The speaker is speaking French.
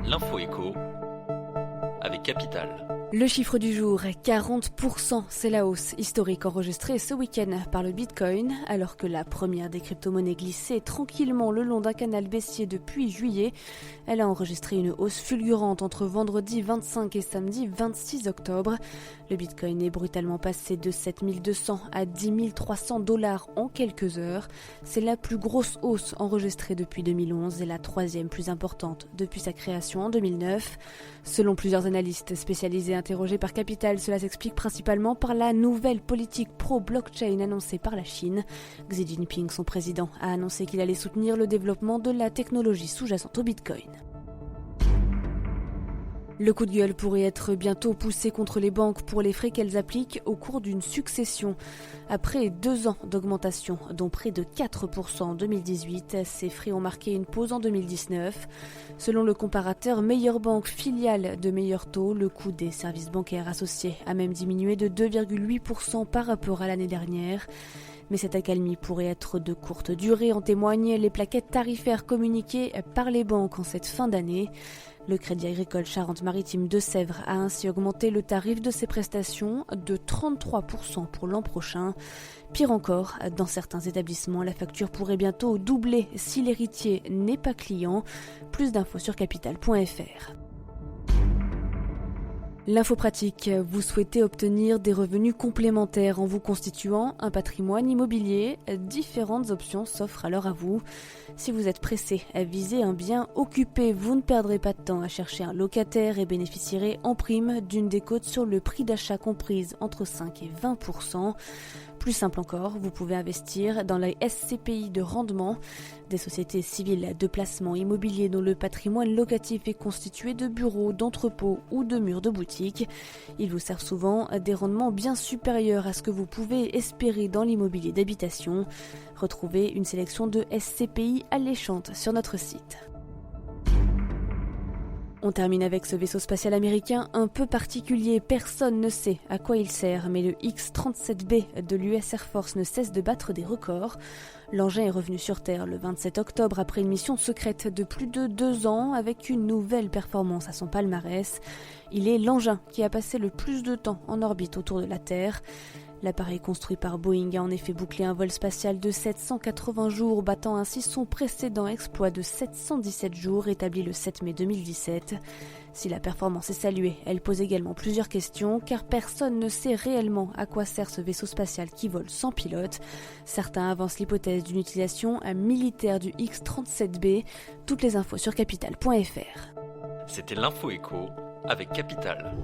L'info écho avec Capital. Le chiffre du jour, 40%, c'est la hausse historique enregistrée ce week-end par le Bitcoin, alors que la première des crypto-monnaies glissait tranquillement le long d'un canal baissier depuis juillet. Elle a enregistré une hausse fulgurante entre vendredi 25 et samedi 26 octobre. Le Bitcoin est brutalement passé de 7200 à 10 300 $ en quelques heures. C'est la plus grosse hausse enregistrée depuis 2011 et la troisième plus importante depuis sa création en 2009. Selon plusieurs analystes spécialisés interrogés par Capital, cela s'explique principalement par la nouvelle politique pro-blockchain annoncée par la Chine. Xi Jinping, son président, a annoncé qu'il allait soutenir le développement de la technologie sous-jacente au Bitcoin. Le coup de gueule pourrait être bientôt poussé contre les banques pour les frais qu'elles appliquent au cours d'une succession. Après 2 ans d'augmentation, dont près de 4% en 2018, ces frais ont marqué une pause en 2019. Selon le comparateur Meilleure Banque, filiale de Meilleur Taux, le coût des services bancaires associés a même diminué de 2,8% par rapport à l'année dernière. Mais cette accalmie pourrait être de courte durée, en témoignent les plaquettes tarifaires communiquées par les banques en cette fin d'année. Le Crédit Agricole Charente-Maritime de Sèvres a ainsi augmenté le tarif de ses prestations de 33% pour l'an prochain. Pire encore, dans certains établissements, la facture pourrait bientôt doubler si l'héritier n'est pas client. Plus d'infos sur capital.fr. L'info pratique, vous souhaitez obtenir des revenus complémentaires en vous constituant un patrimoine immobilier. Différentes options s'offrent alors à vous. Si vous êtes pressé à viser un bien occupé, vous ne perdrez pas de temps à chercher un locataire et bénéficierez en prime d'une décote sur le prix d'achat comprise entre 5 et 20%. Plus simple encore, vous pouvez investir dans la SCPI de rendement, des sociétés civiles de placement immobilier dont le patrimoine locatif est constitué de bureaux, d'entrepôts ou de murs de boutique. Ils vous servent souvent des rendements bien supérieurs à ce que vous pouvez espérer dans l'immobilier d'habitation. Retrouvez une sélection de SCPI alléchante sur notre site. On termine avec ce vaisseau spatial américain un peu particulier. Personne ne sait à quoi il sert, mais le X-37B de l'US Air Force ne cesse de battre des records. L'engin est revenu sur Terre le 27 octobre après une mission secrète de plus de 2 ans avec une nouvelle performance à son palmarès. Il est l'engin qui a passé le plus de temps en orbite autour de la Terre. L'appareil construit par Boeing a en effet bouclé un vol spatial de 780 jours, battant ainsi son précédent exploit de 717 jours établi le 7 mai 2017. Si la performance est saluée, elle pose également plusieurs questions, car personne ne sait réellement à quoi sert ce vaisseau spatial qui vole sans pilote. Certains avancent l'hypothèse d'une utilisation militaire du X-37B. Toutes les infos sur capital.fr. C'était l'info écho avec Capital.